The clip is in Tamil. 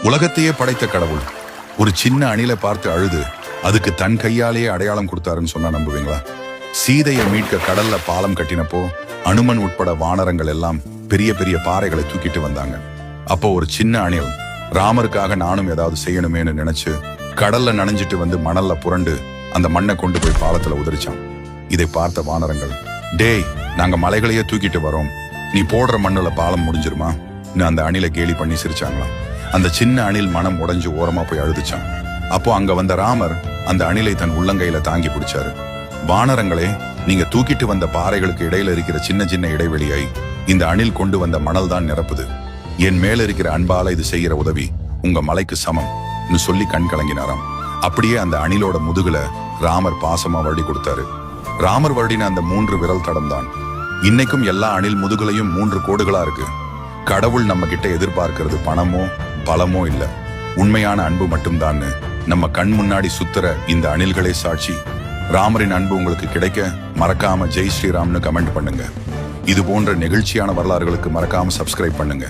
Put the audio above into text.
உலகத்தையே படைத்த கடவுள் ஒரு சின்ன அணிலை பார்த்து அழுது அதுக்கு தன் கையாலேயே அடையாளம் கொடுத்தாருன்னு சொன்னா நம்புவீங்களா? சீதையை மீட்க கடல்ல பாலம் கட்டினப்போ அனுமன் உட்பட வானரங்கள் எல்லாம் பெரிய பெரிய பாறைகளை தூக்கிட்டு வந்தாங்க. அப்போ ஒரு சின்ன அணில் ராமருக்காக நானும் ஏதாவது செய்யணுமேனு நினைச்சு கடல்ல நனைஞ்சிட்டு வந்து மணல்ல புரண்டு அந்த மண்ணை கொண்டு போய் பாலத்துல உதிரிச்சான். இதை பார்த்த வானரங்கள், டேய், நாங்க மலைகளையே தூக்கிட்டு வரோம், நீ போடுற மண்ணுல பாலம் முடிஞ்சிருமா? அந்த அணிலை கேலி பண்ணி சிரிச்சாங்களாம். அந்த சின்ன அணில் மனம் உடைஞ்சு ஓரமா போய் அழுதுச்சான். அப்போ அங்க வந்த ராமர் அந்த அணிலை தன் உள்ளங்கையில தாங்கி பிடிச்சாரு. வானரங்களே, நீங்க தூக்கிட்டு வந்த பாறைகளுக்கு இடையில இருக்கிற சின்ன சின்ன இடைவெளியை இந்த அணில் கொண்டு வந்த மணல் தான் நிரப்புது. என் மேல இருக்கிற அன்பால இது செய்யற உதவி உங்க மலைக்கு சமம் சொல்லி கண் கலங்கினாராம். அப்படியே அந்த அணிலோட முதுகுல ராமர் பாசமா வருடி கொடுத்தாரு. ராமர் வருடின அந்த 3 விரல் தடம் தான் இன்னைக்கும் எல்லா அணில் முதுகுலையும் 3 கோடுகளா இருக்கு. கடவுள் நம்ம கிட்ட எதிர்பார்க்கிறது பணமோ பலமோ இல்ல, உண்மையான அன்பு மட்டும்தான். நம்ம கண் முன்னாடி சுத்துற இந்த அணில்களே சாட்சி. ராமரின் அன்பு உங்களுக்கு கிடைக்க மறக்காம ஜெய் ஸ்ரீராம்னு கமெண்ட் பண்ணுங்க. இது போன்ற நெகிழ்ச்சியான வரலாறுகளுக்கு மறக்காம சப்ஸ்கிரைப் பண்ணுங்க.